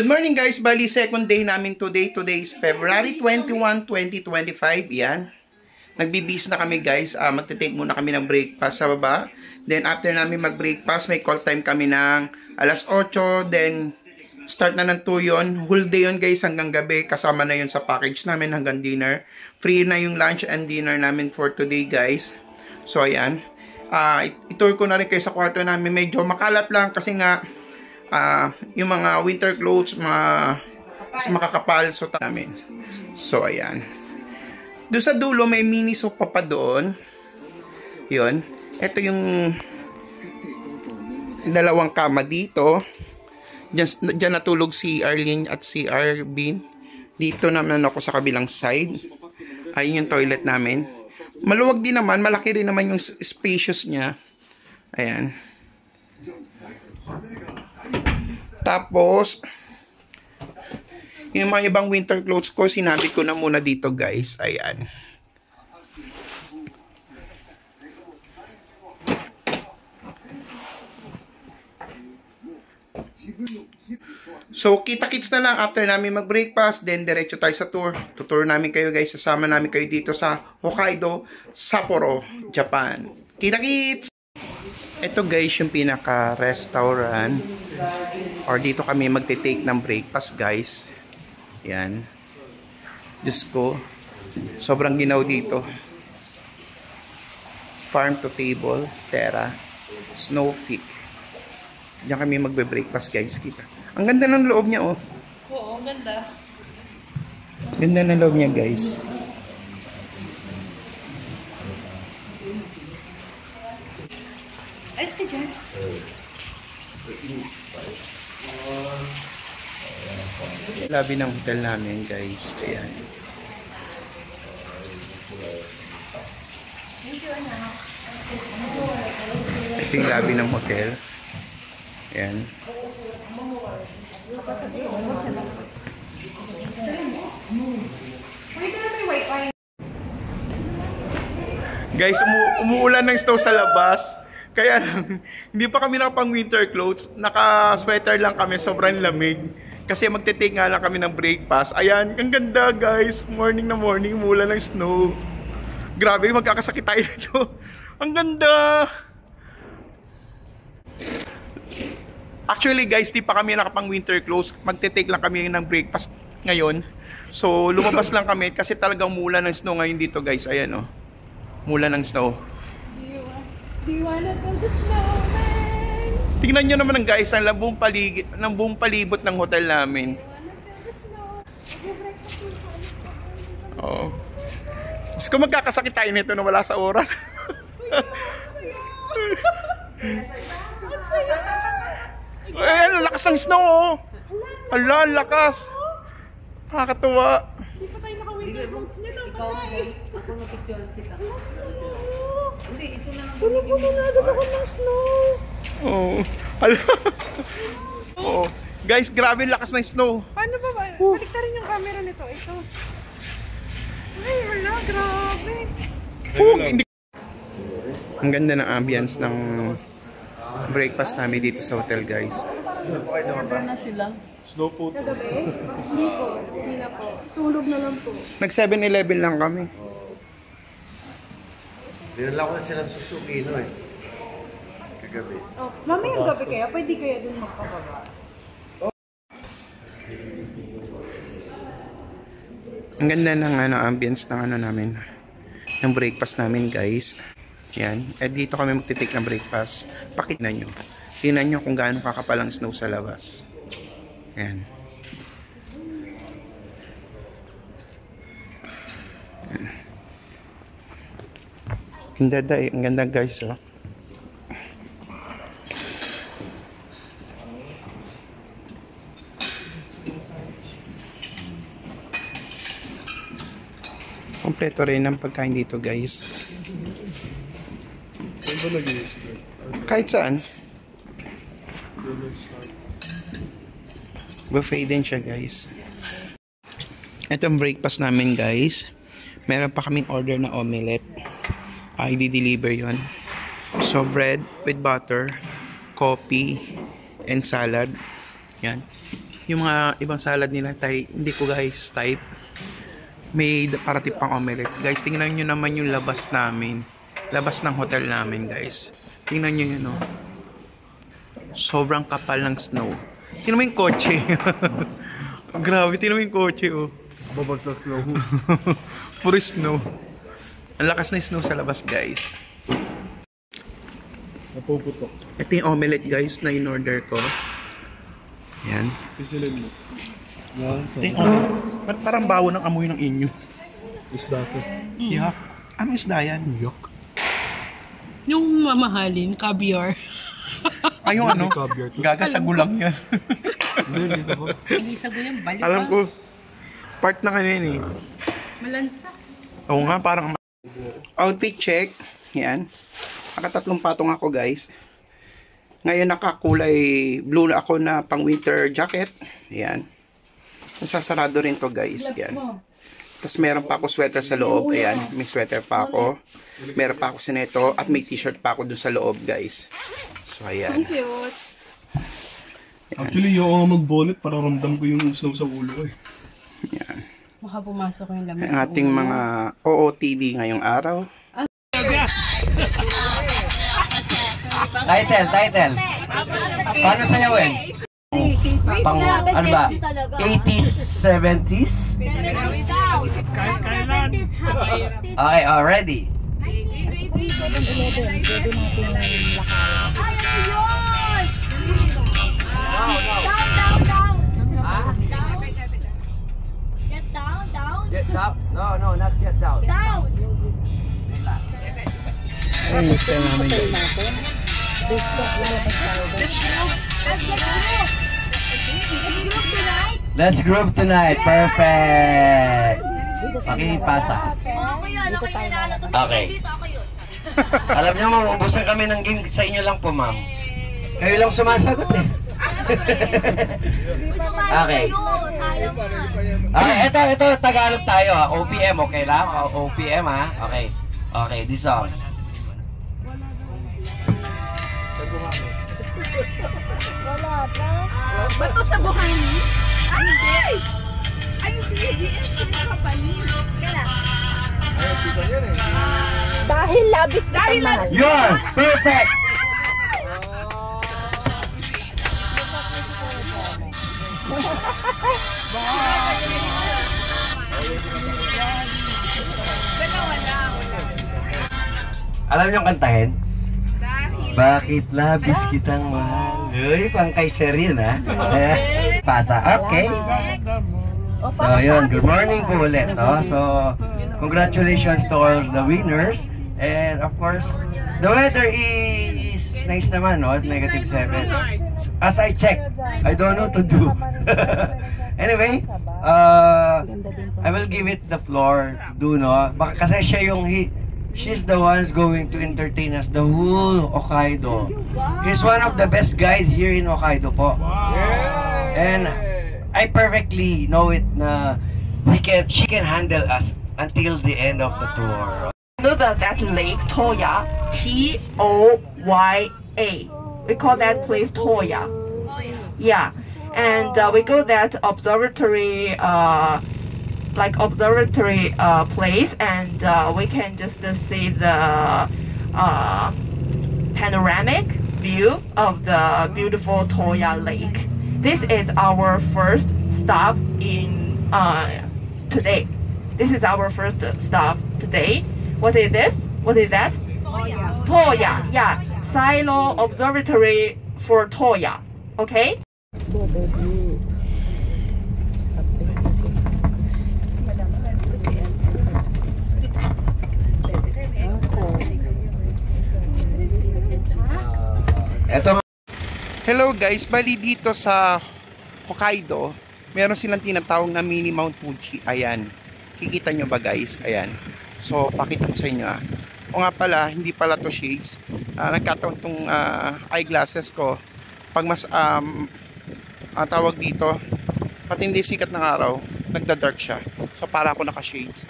morning guys, bali second day namin today. Today is February 21, 2025. Yan. Nagbibis na kami guys. Magte-take muna kami ng breakfast sa baba. Then after namin mag-breakfast, may call time kami ng alas 8. Then start na ng 2 yun. Whole day yun guys hanggang gabi. Kasama na yun sa package namin hanggang dinner. Free na yung lunch and dinner namin for today guys. So ayan. Itour ko na rin kayo sa kwarto namin. Medyo makalat lang kasi nga yung mga winter clothes mas makakapal so namin. So ayan. Doon sa dulo may mini sofa pa doon. Yun. Ito yung dalawang kama dito. Diyan natulog si Arlene at si Arvin. Dito naman ako sa kabilang side. Ayun yung toilet namin. Maluwag din naman, malaki rin naman yung spacious niya. Ayan. Tapos, yung mga ibang winter clothes ko, sinabi ko na muna dito guys. Ayan. So, kita-kits na lang after namin mag-breakfast. Then, diretso tayo sa tour. Tutur namin kayo guys. Sasama namin kayo dito sa Hokkaido, Sapporo, Japan. Kita-kits! Ito guys, yung pinaka-restaurant. Or dito kami magte-take ng breakfast guys. Yan. Diyos ko. Sobrang ginaw dito. Farm to table. Terra. Snow Peak. Diyan kami magbe-breakfast guys. Kita. Ang ganda ng loob niya oh. Oo, ang ganda. Ganda ng loob niya guys. Ayos ka dyan. Lobby ng hotel namin guys. Ayan. Ito yung lobby ng hotel. Ayan. Guys, umuulan ng snow sa labas. Kaya hindi pa kami nakapang winter clothes. Naka-sweater lang kami. Sobrang lamig. Kasi magte-take nga lang kami ng breakfast. Ayan, ang ganda guys. Morning na morning, umuulan ng snow. Grabe, magkakasakit tayo nito. Ang ganda. Actually guys, di pa kami nakapang winter clothes. Magte-take lang kami ng breakfast ngayon. So, lumabas lang kami kasi talagang umuulan ng snow ngayon dito guys. Ayan oh. Umuulan ng snow. Do you wanna go to snowman? Tingnan nyo naman guys, ang buong palibot ng hotel namin. Oo. Gusto ko magkakasakit tayo nito na wala sa oras. Ay, ang lakas ng snow oh. Ala, lakas. Nakakatuwa. Hindi pa tayo naka-winter clothes niya. Ako na-picture kita. Hindi, ito na lang. Puno-puno na agad ako ng snow. Oo. Ala. Oo. Guys, grabe lakas ng snow. Paano ba? Balik ta rin yung camera nito. Ito. Ay, wala. Grabe. Hindi. Ang ganda ng ambience ng breakfast namin dito sa hotel guys. Order na sila. Snow po. Kagabi? Hindi po. Hindi na po. Tulog na lang po. Nag 7-Eleven lang kami. Dinala ko na silang Susukino eh. Kagabi. Oh, mamayang gabi kaya? Pwede kaya dun magpababa? Ang ganda ng ambience ng namin. Ng breakfast namin guys. Yan. At dito kami magte-take ng breakfast. Pakita nyo. Tingnan nyo kung gaano kakapal ang snow sa labas. Yan. Ang ganda guys oh. Kompleto rin ang pagkain dito guys. Saan ba nag-i-start? Kahit saan. Buffet din siya guys. Ito ang breakfast namin guys. Meron pa kaming order na omelette. I-deliver yon. So bread with butter, coffee, and salad. Yan. Yung mga ibang salad nila, hindi ko guys type. May parating pang omelette. Guys, tingnan nyo naman yung labas namin. Labas ng hotel namin, guys. Tingnan nyo yun, no? Sobrang kapal ng snow. Tingnan mo yung kotse. Grabe, tingnan mo yung kotse, oh. Babagsak snow. Puro snow. Ang lakas na snow sa labas, guys. Napuputok. Ito yung omelette, guys, na in-order ko. Yan. Pisilin mo. Yan, Ito yung omelette. Ba't parang bawo ng amoy ng inyo? isda to. Yak. Ano isda yan? Yak. Yung mamahalin, caviar. Ay, yung ano? Caviar to. Gaga sa gulang yan. Hindi ko. Hindi sa gulang, balik Alam ko, part na kanina eh. Malansa. Oo nga, parang outfit check. Yan. Nakatatlong patong ako, guys. Ngayon nakakulay blue na ako na pang winter jacket. Yan. Nasasarado rin to, guys. Yan. Tapos meron pa ako sweater sa loob. Ayan, may sweater pa ako. Meron pa ako sineto at may t-shirt pa ako dun sa loob, guys. So, ayan. Actually, yung ako mag-bonnet para ramdam ko yung snow sa ulo eh. Yan. Baka pumasok yung lamig. Ang ating mga OOTD ngayong araw. Title. Paano sayawin? Pang, ano ba? 80s, 70s? Okay, ready. Get down? No, not get down. Ay, ito namin, guys. Let's group tonight. Perfect. Pakipasa. Okay. Alam niyo, mauubusan kami ng game sa inyo lang po, ma'am. Kayo lang sumasagot eh. Okay. Okay, ito Tagalog tayo ha. OPM, okay lang? OPM ha. Okay, this song. Bato sa buhangin? Ay, hindi! Ay, hindi! BS yung kapanin. Kala? Dahil labis ka mahal. Yun! Perfect! Alam niyo kantahin? Bakit labis kitang mahal? Uy, pang kay Sir yun ha? Pasa, okay. So yun, good morning po ulit. No? So, congratulations to all the winners. And of course, the weather is nice naman, no? It's -7. As I check, I don't know to do. Anyway, I will give it the floor, do no? Baka kasi siya yung she's the one's going to entertain us the whole Hokkaido. He's one of the best guide here in Hokkaido po. And I perfectly know it na she can handle us until the end of the tour. You know that lake, Toya, T-O-Y-A. We call that place Toya. Yeah, and we go that observatory, place, and we can just see the panoramic view of the beautiful Toya Lake. This is our first stop in today. This is our first stop today. What is this? What is that? Toya. Toya, yeah. Silo Observatory for Toya. Okay? Eto. Hello guys, bali dito sa Hokkaido, meron silang tinatawag na mini Mount Fuji. Ayan. Kikita nyo ba guys? Ayan. So, pakita ko sa inyo ah. O nga pala, hindi pala to shades. Nagkataon tong eyeglasses ko. Pag mas tawag dito, pati hindi sikat ng araw, nagda-dark siya. So, para ako naka-shades.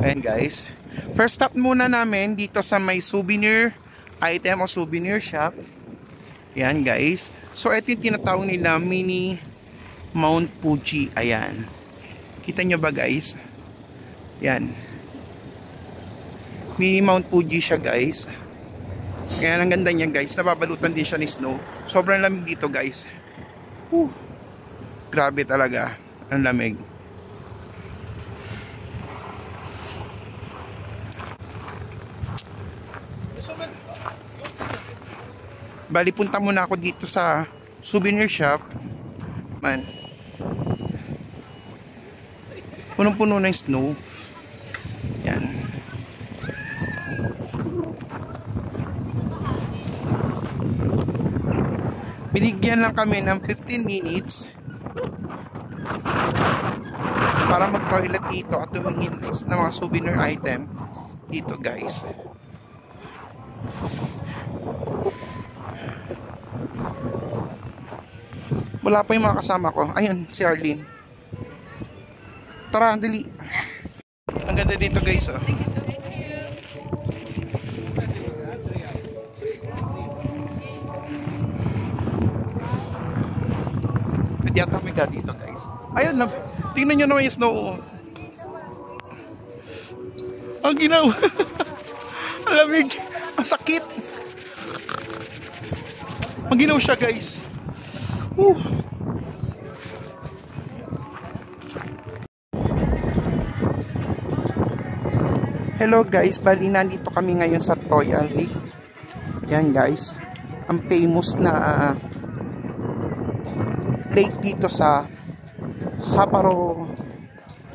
Ayan guys. First stop muna namin dito sa may souvenir item o souvenir shop. Yan guys. So ito yung tinatawag nila mini Mount Fuji. Ayan. Kita nyo ba guys? Yan. May Mount Fuji siya guys. Kaya ang ganda niya guys. Nababalutan din siya ni snow. Sobrang lamig dito guys. Grabe talaga. Ang lamig. Bali, punta muna ako dito sa souvenir shop. Man. Punong-puno ng snow. Yan. Binigyan lang kami ng 15 minutes para mag-toilet dito at tumingin ng mga souvenir item dito guys. Wala pa yung mga kasama ko. Ayun, si Arlene. Tara, dali. Ang ganda dito guys, oh. Pwede yata may dito guys. Ayun lang. Tingnan nyo naman yung snow. Ang ginawa. Ang lamig. Ang sakit. Ang ginawa siya guys. Hello guys, bali nandito kami ngayon sa Toya Lake. Yan guys, ang famous na lake dito sa Sapporo,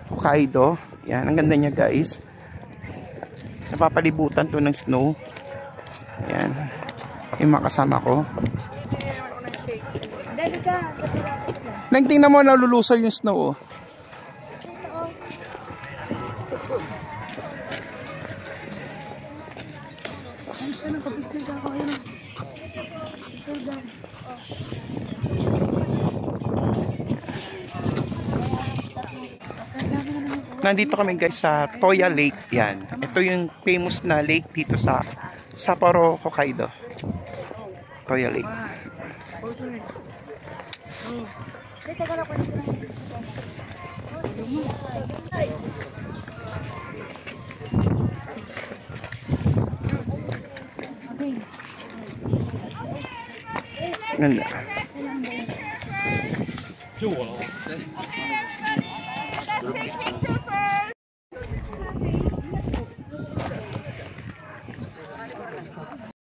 Hokkaido. Yan, ang ganda niya guys. Napapalibutan to ng snow. Yan, yung mga kasama ko. Tingnan mo, nalulusal yung snow, oh. Nandito kami guys sa Toya Lake. Yan. Ito yung famous na lake dito sa Sapporo, Hokkaido. Toya Lake. Ganda.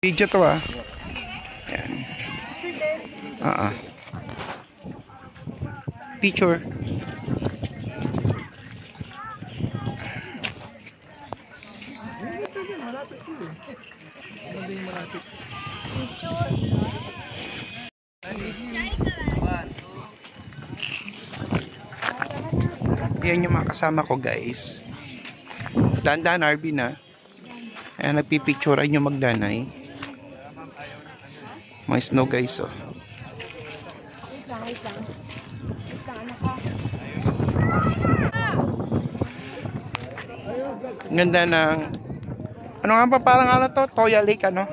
Video to, ah. Yan. Picture. Yan yung mga kasama ko guys. Dandan RB na. Ayan, nagpipicturean yung magdanay. Mga snow guys, oh. Ganda ng ano nga ba parang ano to? Toya Lake, ano?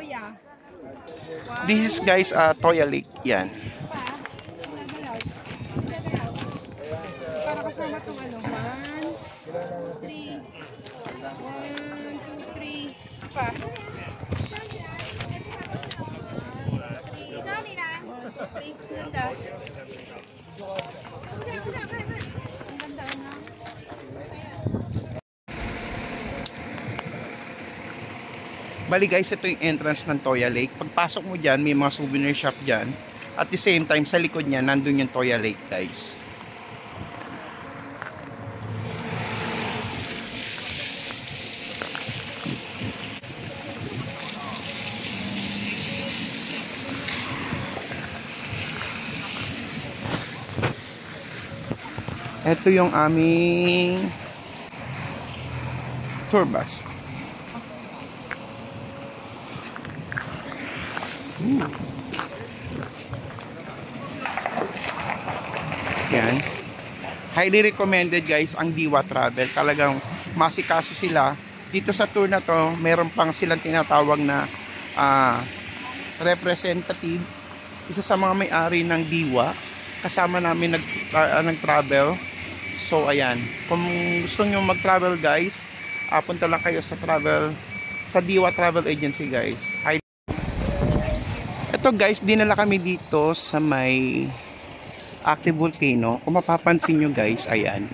This is guys, Toya Lake. Yan. Para kasama itong ano, 1, 2, 3. 1, 2, 3. Pa. Bali guys, ito yung entrance ng Toya Lake. Pagpasok mo dyan, may mga souvenir shop dyan. At the same time, sa likod niya, nandun yung Toya Lake guys. Ito yung aming tour bus. Yan. Highly recommended guys ang Diwa Travel. Talagang masikaso sila. Dito sa tour na to, meron pang silang tinatawag na representative. Isa sa mga may-ari ng Diwa. kasama namin nag-travel. So ayan, kung gusto nyo mag-travel guys, punta lang kayo sa Diwa Travel Agency guys. Ito guys, dinala kami dito sa may active volcano. Kung mapapansin nyo guys, ayan,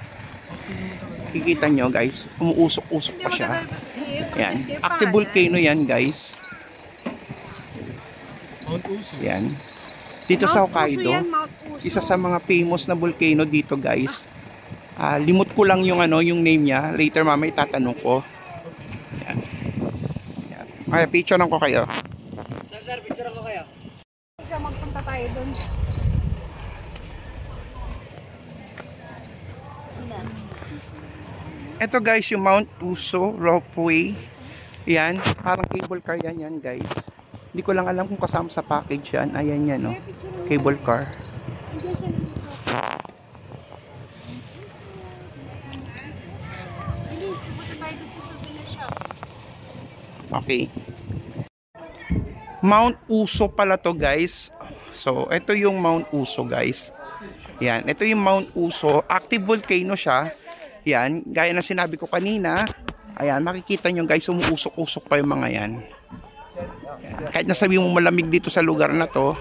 kikita nyo guys, umuusok-usok pa siya. Ayan, active volcano yan guys. Ayan, dito sa Hokkaido, isa sa mga famous na volcano dito guys. Limot ko lang yung name niya. Later mamaya itatanong ko. Ayan. Ayan. Okay, picturean ko kayo. Sir, picturean ko kayo. Siya magpunta tayo doon. Ito guys, yung Mount Uso Ropeway. Yan, parang cable car yan guys. Hindi ko lang alam kung kasama sa package yan. Ayan yan, no? Cable car. Okay. Mount Uso pala to guys. So, ito yung Mount Uso guys. Yan, ito yung Mount Uso. Active volcano siya. Yan, gaya na sinabi ko kanina. Ayan, makikita nyo guys, umuusok-usok pa yung mga yan. Yan. Kahit nasabi mo malamig dito sa lugar na to,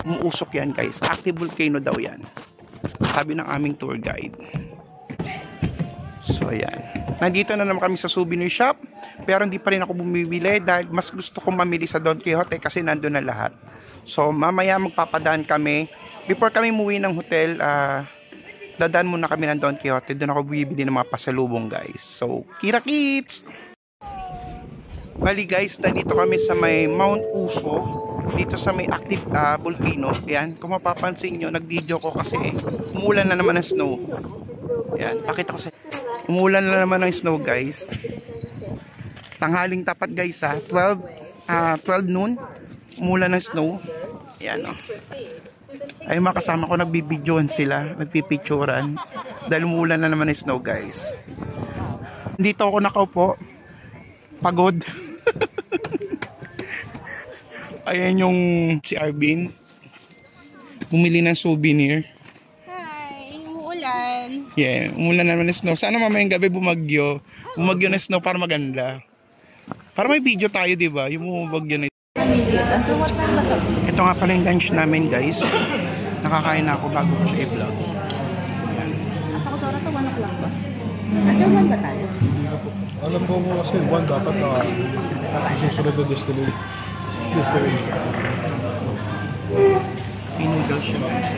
umuusok yan guys. Active volcano daw yan. Sabi ng aming tour guide. So, ayan. Nandito na naman kami sa souvenir shop, pero hindi pa rin ako bumibili dahil mas gusto kong mamili sa Don Quijote kasi nandun na lahat. So mamaya magpapadaan kami. Before kami muwi ng hotel, dadaan muna kami ng Don Quijote. Doon ako bibili ng mga pasalubong guys. So, kira kits! Bali guys, nandito kami sa may Mount Uso, dito sa may active volcano. Yan, kung mapapansin nyo, nag-video ko kasi umulan na naman ng snow. Yan, pakita ko sa... Umulan na naman ng snow guys. Tanghaling tapat guys 12 noon. Umulan ng snow. Yan o. Ay makasama ko, nagbibidyoan sila. Nagpipicturan. Dahil umulan na naman ng snow guys. Dito ako nakaupo. Pagod. Ayan yung si Arvin. Bumili ng souvenir. Yeah, umulan naman ng snow. Sana mamayang gabi bumagyo. Bumagyo na snow para maganda. Para may video tayo, di ba? Yung bumagyo na ito. Ito nga pala yung lunch namin, guys. Nakakain na ako bago ko siya i-vlog. Asa ko sa oras to 1 o'clock ba? Ano 1 ba tayo? Alam ko kasi 1 dapat na susunod na destination. Pinudal siya guys.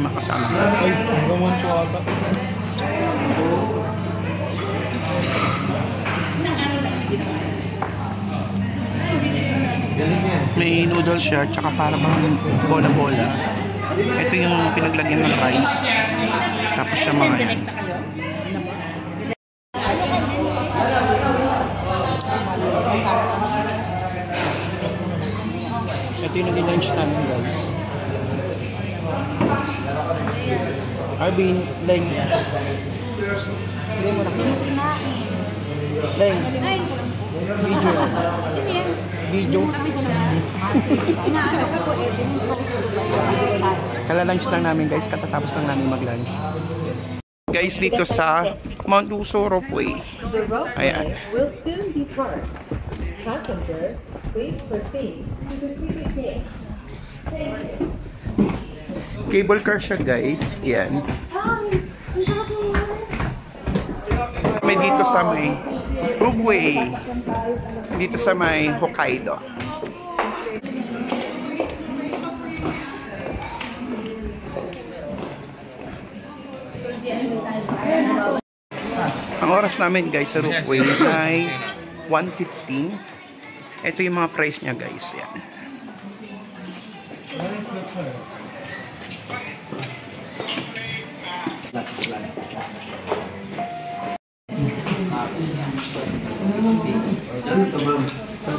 Makasama. Ay, hanggang 1 siya ata. May noodles siya, tsaka para bang bola-bola. Ito yung pinaglagyan ng rice. Tapos siya mga yan. Ito yung naging lunch namin guys. Arvin, Leng. Leng mo na. Leng. Video. Video. Kala-lunch lang namin guys. Katatapos lang namin mag-lunch. Guys, dito sa Mount Uso Ropeway. Ayan. Will soon depart. Passenger, please proceed to the ticket gate. Thank you. Cable car siya guys. Yan. May dito sa may Ropeway. Dito sa may Hokkaido. Ang oras namin guys sa Ropeway ay 1:15. Ito yung mga price niya guys. Yan.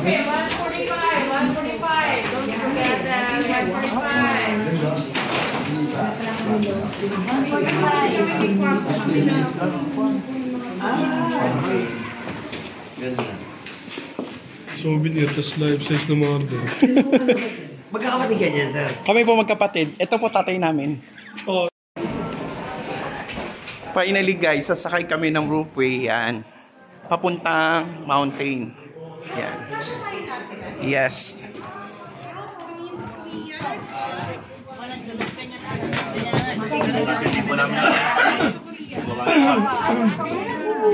Okay, 145. Don't forget that 145. Souvenir, tas life size na mga order. Magkakapatid ka niyan, sir. Kami po magkapatid. Ito po tatay namin. Finally guys, sasakay kami ng roofway yan. Papuntang mountain. Yan. Yes.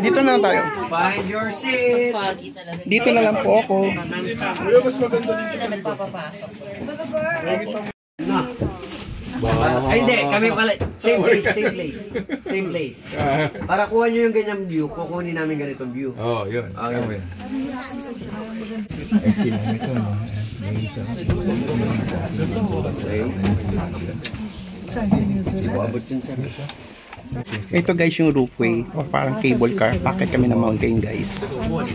Dito na lang tayo. Find your seat. Dito na lang po ako. Ay, hindi. Kami pala. Same place. Para kuha nyo yung ganyang view, kukunin namin ganitong view. Oo, yun. Okay. Abot yun, sir. Ito guys yung roofway. O parang cable car. Packet kami ng mountain guys. From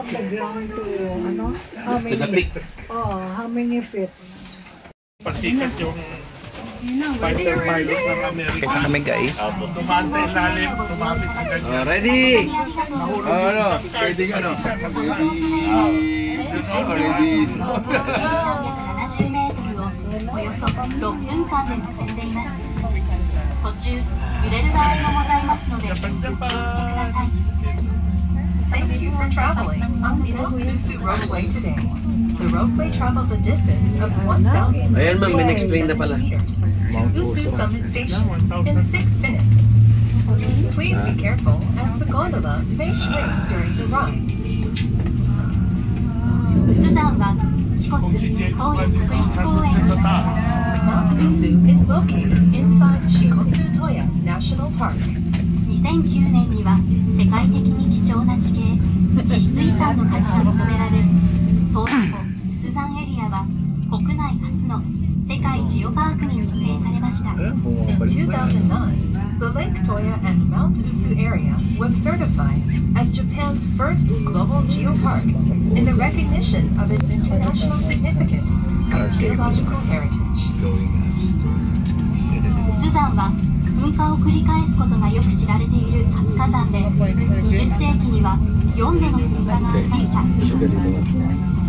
the ground to, how many? To the peak. Oh, how many feet? Patikat yung fighter pilot ng Amerika. Kaya kami guys. Tumante ilalim, tumabit na ganyan. Ready? Ready ka, no? およそ6分間で結んでいます。途中揺れる場合もございますのでお気をつけください。Thank you for traveling on the Usu roadway today. The roadway travels a distance of 1,000 Ayan ma'am, min-explain na pala. meters to Usu Summit Station in 6 minutes. Please be careful as the gondola may swing during the ride. ウス山は支笏東野国立公園の中です。Mount Usu is located inside Shikotsu Toya National Park. 2009年には世界的に貴重な地形、地質遺産の価値が認められ、東野湖ウス山エリアは国内初の世界ジオパークに認定されました。In 2009, the Lake Toya and Mount Usu area was certified as Japan's first global geopark in the recognition of its international significance and geological heritage. ウス山は噴火を繰り返すことがよく知られている活火山で、20世紀には4度の噴火がありました。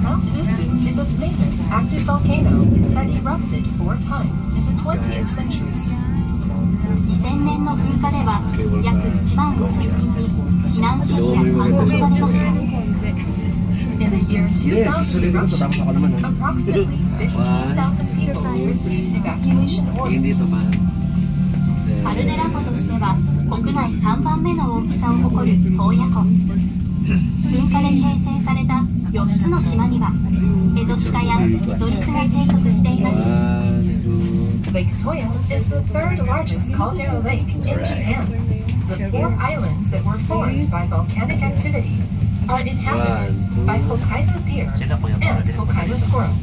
Mount Usu is a famous active volcano that erupted 4 times in the 20th century. 2000年の噴火では約1万5000人に避難指示や勧告が出ました。In the year 2000 eruption, approximately 15,000 people received evacuation orders. カルデラ湖としては国内3番目の大きさを誇る洞爺湖。噴火で形成された4つの島にはエゾシカやイゾリスが生息しています。Lake Toya is the third largest caldera lake in Japan. The 4 islands that were formed by volcanic activities are inhabited by Hokkaido deer and Hokkaido squirrels.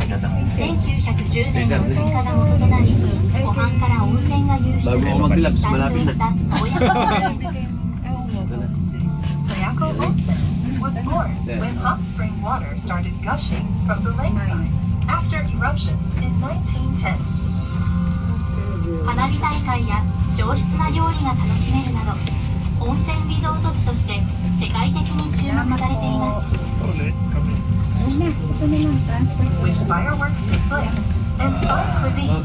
1910年の噴火が元となり、湖畔から温泉が湧出し、誕生した洞爺湖温泉。Toyako Onsen was born when hot spring water started gushing from the lakeside after eruptions in 1910. 花火大会や上質な料理が楽しめるなど、温泉リゾート地として世界的に注目されています。With fireworks displays and fine cuisine,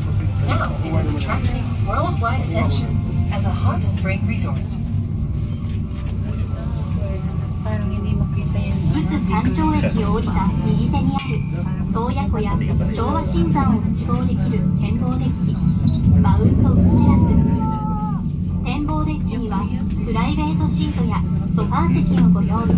now it is attracting worldwide attention as a hot spring resort. ウス山頂駅を降りた右手にある洞爺湖や昭和新山を一望できる展望デッキ、マウントウステラス。展望デッキにはプライベートシートやソファー席をご用意。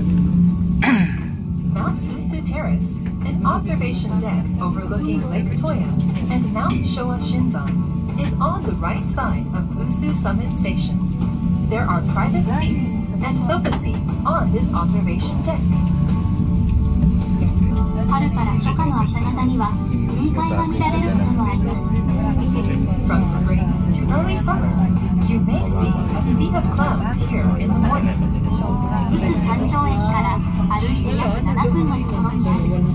Mount Usu Terrace, an observation deck overlooking Lake Toya and Mount Showa Shinzan, is on the right side of Usu Summit Station. There are private seats and sofa seats on this observation deck. 春から初夏の朝方には雲海が見られることもあります。From spring to early summer, you may see a sea of clouds here in the morning. ウス山頂駅から歩いて約7分のところにあるウ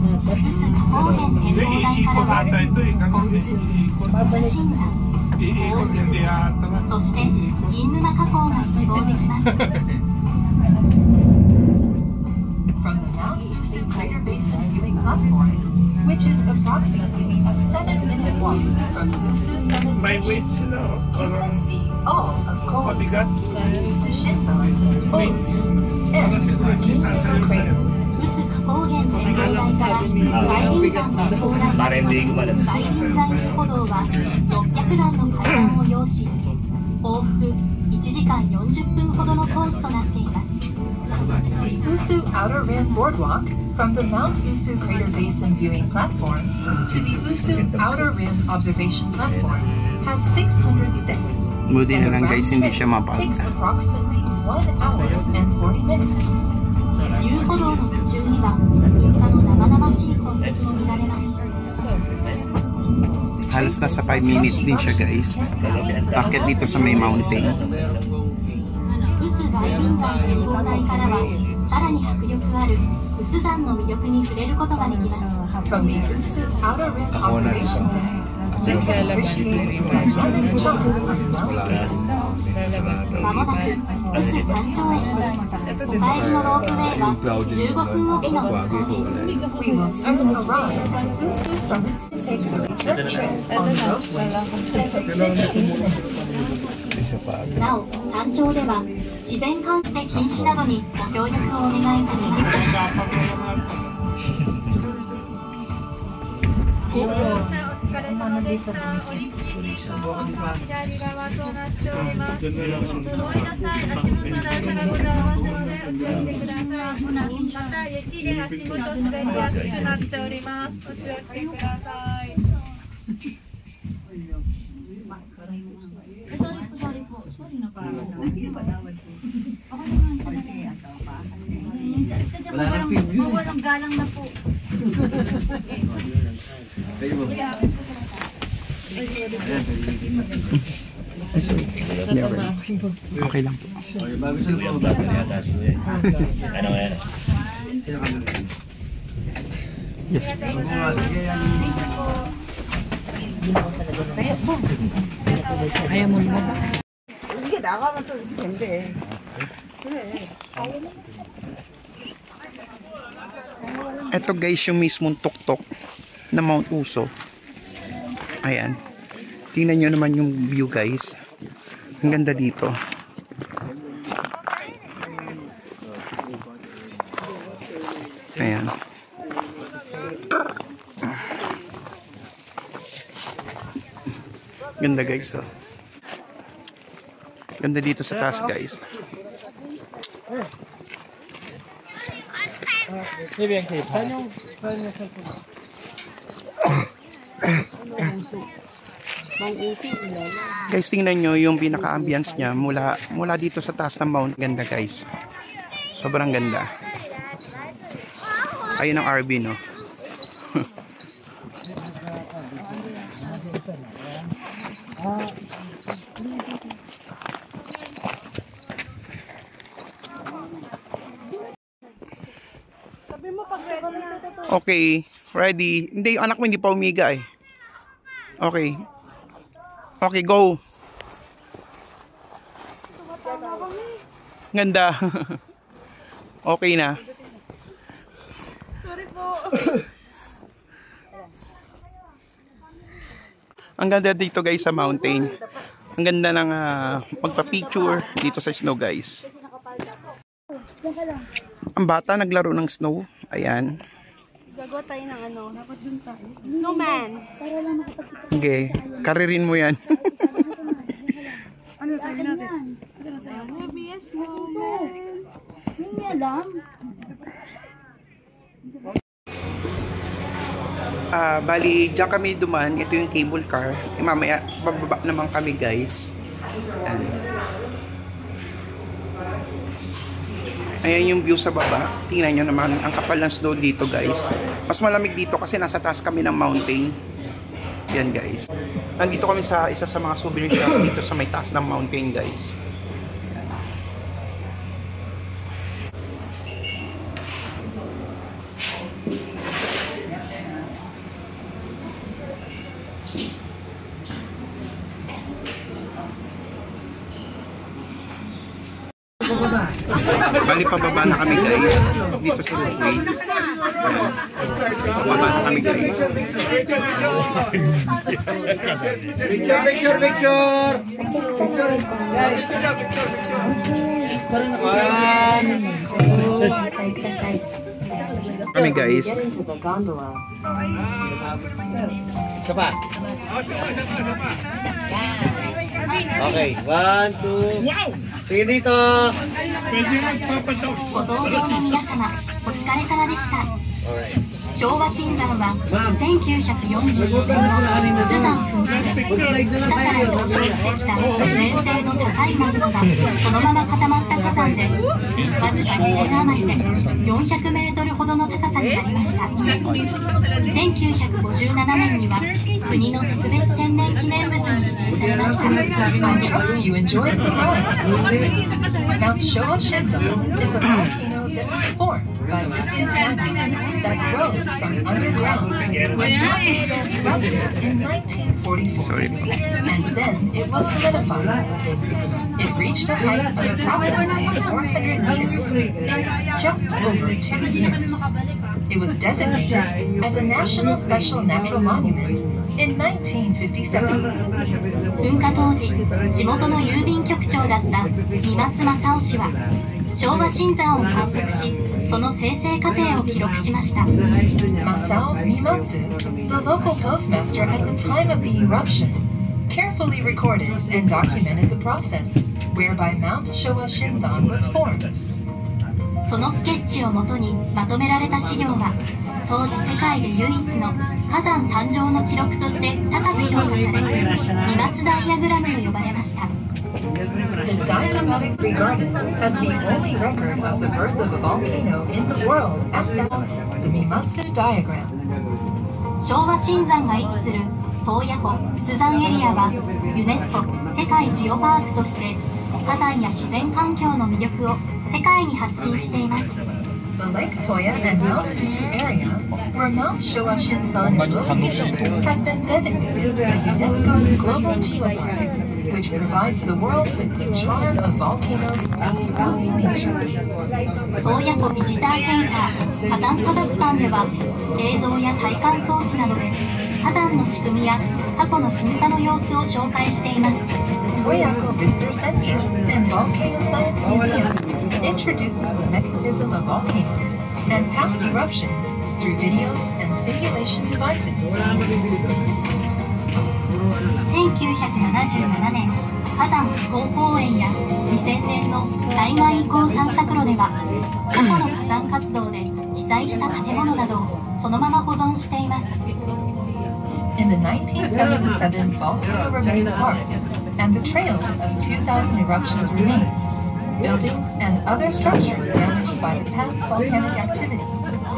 ス花崗岩展望台からは、大臼、ウス新山、そして銀沼河口が一望できます。From the Mount Usu Crater Basin viewing platform, which is approximately a 7-minute walk from Usu Summit Station, you can see all of Ko's, Usu Shinzo, Osu, and銀沼Crater. 臼河口原展望台から大輪山の高台大輪山遊歩道は600段の階段を要し、往復1時間40分ほどのコースとなっています。Usu Outer Rim Boardwalk from the Mount Usu Crater Basin viewing platform to the Usu Outer Rim observation platform has 600 steps. Buti na lang guys, hindi siya mapagka. Takes approximately 1 hour and 40 minutes. 遊歩道の途中には噴火の生々しい痕跡も見られます。Halos nasa 5 minutes din siya guys. Akit dito sa may mountain. 臼大輪山展望台からはさらに迫力ある臼山の魅力に触れることができます。From the Usu Outer Rim observation deck, you can appreciate the dynamic charm of Mount Usu. まもなく臼山頂駅です。お帰りのロープウェイは15分おきの運行です。We will soon arrive at Usu Summit to take the return trip on rope way. なお、山頂では自然観察禁止などにご協力をお願いいたします。お疲れ様でした。オリンピック左側となっております。ごめんなさい、足元台からございますのでお気をつけください。また雪で足元滑りやすくなっております。お気をつけください。Walang galang na po. Okay lang po. Yes. Ayaw mo mo. 이게 나가면 또 이렇게 된대. Ito guys yung mismong tuktok na Mount Uso. Ayan. Tingnan nyo naman yung view guys. Ang ganda dito. Ayan. Ganda guys oh. Ganda dito sa taas guys. Guys, tingnan nyo yung pinaka-ambience niya mula dito sa taas ng mount. Ganda guys. Sobrang ganda. Ayun ang RV no. Okay, ready. Hindi, yung anak mo hindi pa umiga eh. Okay. Okay, go. Ganda. Okay na. Sorry po. Ang ganda dito guys sa mountain. Ang ganda ng magpa-picture dito sa snow guys. Ang bata naglaro ng snow. Ayan. Gagawa tayo ng ano, dapat dun tayo. Snowman. Okay, karirin mo yan. Ano sabi natin? Maybe a snowman. Hindi alam. Bali, diyan kami duman. Ito yung cable car. Mamaya, bababa naman kami guys. Ayan yung view sa baba. Tingnan nyo naman ang kapal ng snow dito guys. Mas malamig dito kasi nasa taas kami ng mountain. Yan guys. Nandito kami sa isa sa mga souvenir shop dito sa may taas ng mountain guys. Bali, pababa na kami guys. Dito sa way. Pababa na kami guys. Picture! Guys! Kami guys. Isa pa. Okay, 1, 2. Sige dito. ご搭乗の皆様、お疲れ様でした。昭和新山は1944年のスザン噴火で下から上昇してきた粘性の高いマグマがそのまま固まった火山で、わずか2年余りで400メートルほどの高さになりました。1957年には国の特別天然記念物に指定されました。I trust you enjoyed the ride. Mount Showa Shinzan is a volcano that was formed by distant magma that rose from underground when volcanoes erupted in 1944, and then it was solidified. It reached a height of approximately 400 meters in just over 2 years. It was designated as a National Special Natural Monument in 1957. 噴火当時、地元の郵便局長だった三松正夫氏は昭和新山を観測し、その生成過程を記録しました。Masao Mimatsu, the local postmaster at the time of the eruption, carefully recorded and documented the process whereby Mount Showa Shinzan was formed. そのスケッチをもとにまとめられた資料は、当時世界で唯一の火山誕生の記録として高く評価され、三松ダイアグラムと呼ばれました。The diagrammatic regarded as the only record of the birth of a volcano in the world as the Mimatsu diagram. 昭和新山が位置する洞爺湖スザンエリアはユネスコ世界ジオパークとして火山や自然環境の魅力を世界に発信しています。The Lake Toya and Mount Isu area, where Mount Showa Shinzan is located, has been designated a UNESCO Global Geopark, which provides the world with the charm of volcanoes and surrounding nature. 洞爺湖ビジターセンター火山科学館では映像や体感装置などで火山の仕組みや過去の噴火の様子を紹介しています。Toyako Visitor Center and Volcano Science Museum introduces the mechanism of volcanoes and past eruptions through videos and simulation devices. 1977年、火山復興公園や2000年の災害遺構散策路では、過去の火山活動で被災した建物などをそのまま保存しています。In the 1977 Volcano Remains Park and the trails of 2000 eruptions remains, buildings and other structures damaged by the past volcanic activity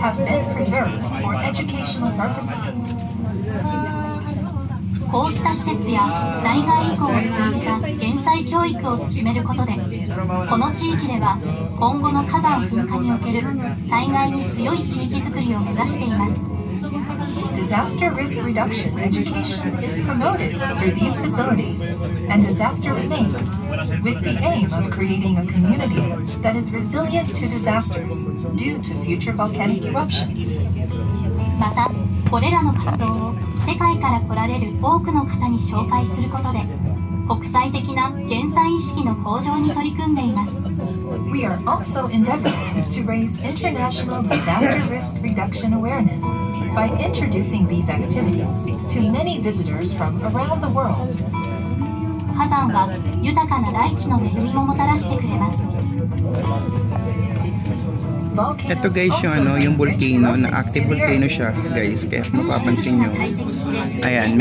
have been preserved for educational purposes. こうした施設や災害遺構を通じた減災教育を進めることで、この地域では今後の火山噴火における災害に強い地域づくりを目指しています。Disaster risk reduction education is promoted through these facilities, and disaster remains, with the aim of creating a community that is resilient to disasters due to future volcanic eruptions. また、これらの活動を世界から来られる多くの方に紹介することで、国際的な減災意識の向上に取り組んでいます。We are also endeavoring to raise international disaster risk reduction awareness by introducing these activities to many visitors from around the world. 火山は豊かな大地の恵みももたらしてくれます。Ito guys yung volcano, na active volcano siya guys, kaya mapapansin nyo, ayan,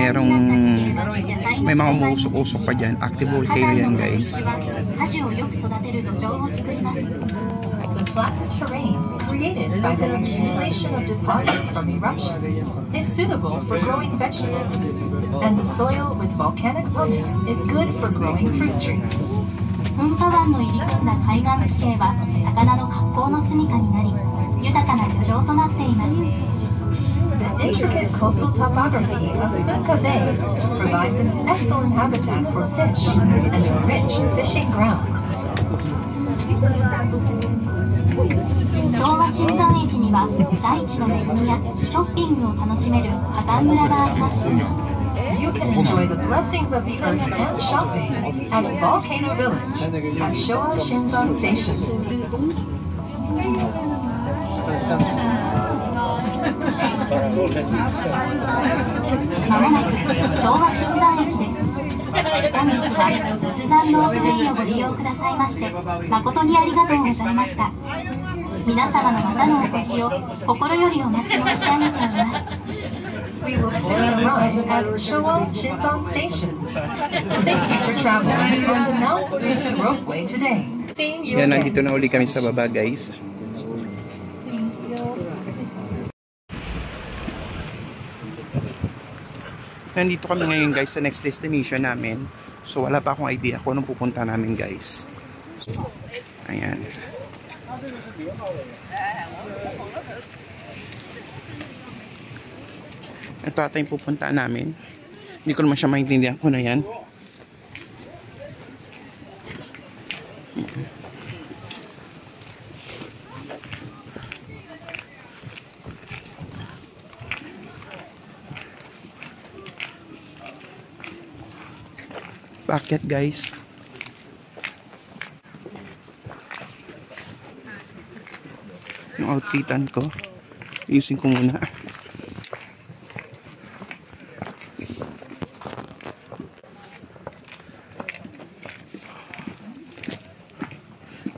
may mga umusok-usok pa dyan, active volcano yan guys. The flattened terrain created by the accumulation of deposits from eruptions is suitable for growing vegetables, and the soil with volcanic humus is good for growing fruit trees. 噴火湾の入り組んだ海岸地形は魚の格好の住みかになり、豊かな漁場となっています。The intricate coastal topography of Funka Bay provides an excellent habitat for fish and a rich fishing ground. 昭和新山駅には大地の恵みやショッピングを楽しめる火山村があります。 You can enjoy the blessings of the earth and shopping at Volcano Village at Showa Shinzan Station. まもなく昭和新山駅です。本日は留守山のお船をご利用くださいまして誠にありがとうございました。皆様のまたのお越しを心よりお待ち申し上げております。 We will soon arrive at Showa Shinzan Station. Thank you for traveling on the Mount Lucid Ropeway today. Seeing you Yan, again. nandito na uli kami sa baba, guys. Nandito kami ngayon, guys, sa next destination namin. So, wala pa akong idea kung anong pupunta namin, guys. So, ayan. Ito ata yung pupuntaan namin. Hindi ko naman siya maintindihan kung na yan. Bakit, guys? Yung outfitan ko. Ayusin ko muna.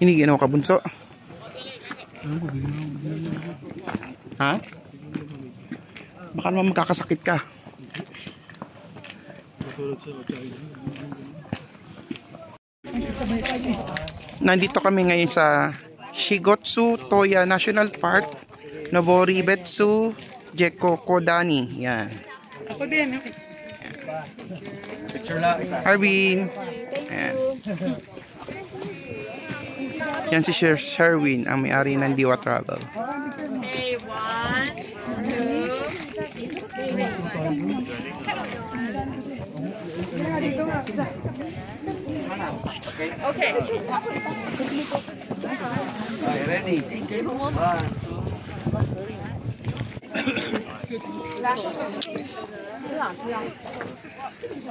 Hinigyan ako kabunso. Ha? Baka naman magkakasakit ka. Nandito kami ngayon sa Shigotsu Toya National Park, Noboribetsu Gekokodani. Yan. Ako din. Arvin. Ayan. Yan si Sherwin, ang may-ari ng Diwa Travel. Okay, 1, 2. Okay. Ready?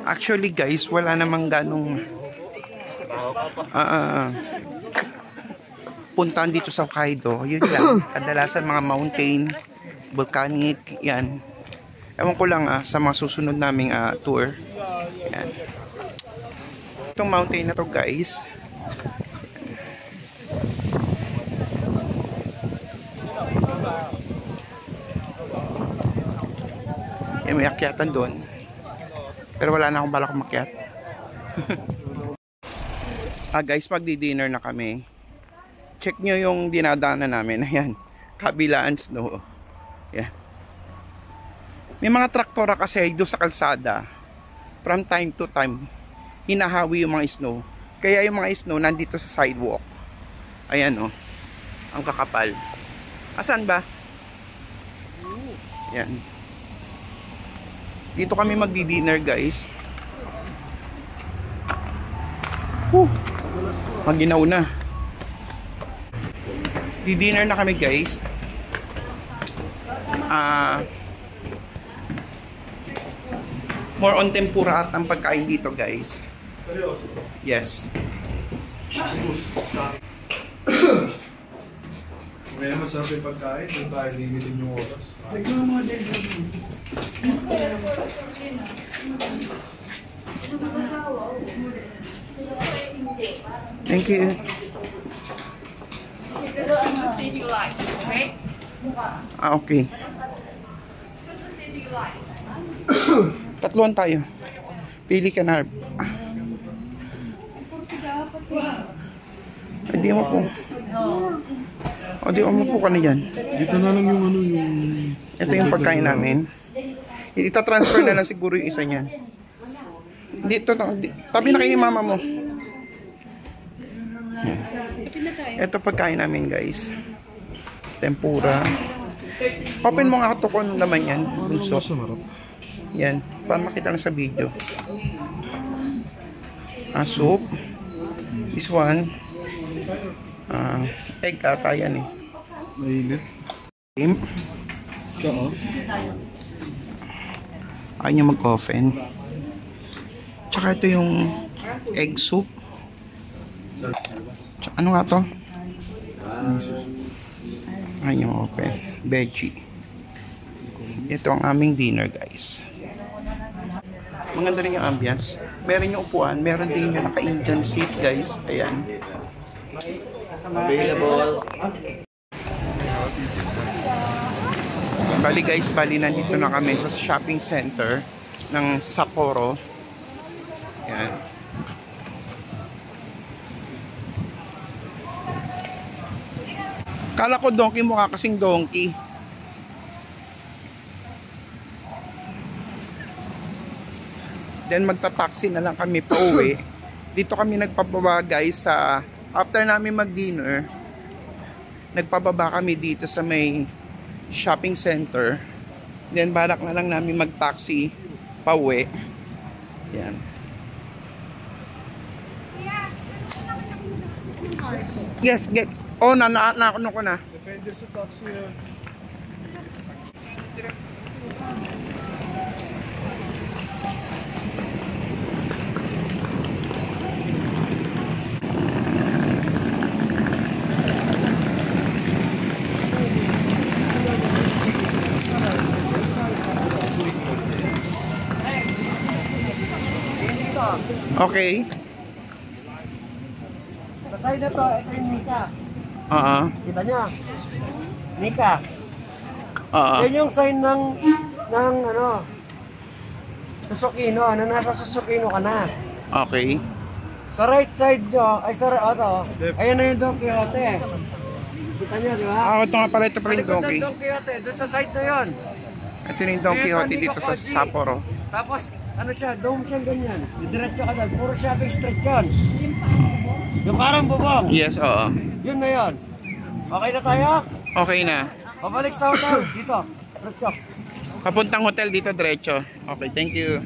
Actually, guys, wala namang ganong puntahan dito sa Hokkaido. Yun lang, kadalasan mga mountain, volcanic, yan. Ewan ko lang sa mga susunod naming tour. Yan. Itong mountain na to, guys, may akyatan doon. Pero wala na akong balak makyat. Guys, magdi-dinner na kami. Check nyo yung dinadaanan namin. Ayan, kabilaan snow. Ayan. May mga traktora kasi doon sa kalsada. From time to time, hinahawi yung mga snow. Kaya yung mga snow nandito sa sidewalk. Ayan o. Ang kakapal. Asan ba? Ayan. Dito kami magdi-dinner, guys. Maginaw na. Di-dinner na kami, guys. More on tempura at ang pagkain dito, guys. Yes. May naman sabi pagkain, doon tayo limitin yung oras. Thank you. See if you like, okay? Okay. Tatluan tayo. Pili ka na. Hindi mo po. O, di mo po ka na dyan. Dito na lang yung ano yung... Ito yung pagkain namin. Ita-transfer na lang siguro yung isa niyan. Dito, tabi na kayo ni mama mo. Ito pagkain namin, guys. Tempura. Open mo nga ito kung naman yan. Bunso. Yan. Para makita na sa video. Soup. This one. Egg ata yan eh. Mainit. Oo. Ayaw niya mag-oven. Tsaka ito yung egg soup. Tsaka, ano nga to? Ayaw niya mag-oven. Veggie. Ito ang aming dinner, guys. Maganda rin yung ambience. Meron yung upuan. Meron din yung naka-Indian seat, guys. Ayan. Available. Bali guys, nandito na kami sa shopping center ng Sapporo. Yan. Kala ko donkey, mukha kasing donkey. Then magta-taxi na lang kami pa uwi. Dito kami nagpababa guys sa after namin mag-dinner. Nagpababa kami dito sa may shopping center. Then balak na lang namin mag-taxi pauwi. Yan. Yes, get. Oh, na ko na. Depende sa taxi yan. Okay. Sa side na to, ito yung Nika. Kita niya? Nika. Yan yung sign ng ano, Susukino, na nasa Susukino ka na. Okay. Sa right side nyo, ay sa ayan na yung Don Quixote. Kita niyo, di ba? Ito nga pala, ito pala yung donkey. Don Quixote, doon sa side na yun. Ito na yung Don Quixote dito sa Sapporo. Tapos, ano siya, dome siyang ganyan. Diretso ka doon, puro shopping street yun. Yung parang bubong. Yes, oo. Yun na yun. Okay na tayo? Okay na. Pabalik sa hotel, dito. Diretso. Papuntang hotel dito, diretso. Okay, thank you.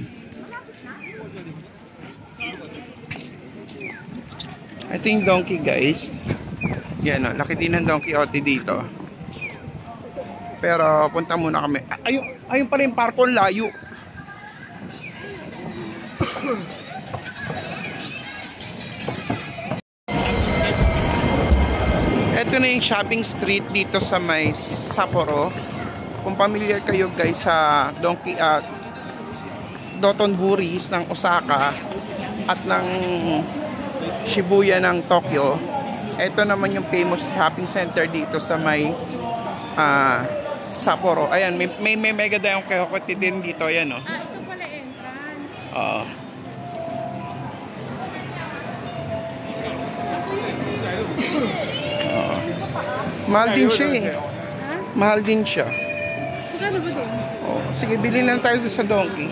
Ito yung donkey, guys. Yan o, laki din ng Don Quixote dito. Pero punta muna kami. Ayun pala yung parko, layo. Ito na yung shopping street dito sa may Sapporo. Kung familiar kayo guys sa Dotonburis ng Osaka at ng Shibuya ng Tokyo, ito naman yung famous shopping center dito sa may Sapporo. Ayan, may mega dayong Quixote din dito. Ayan, oh. Ito pala entrance. Mahal din siya eh. Mahal din siya. Magkano ba doon? Sige, bilhin lang tayo sa donkey.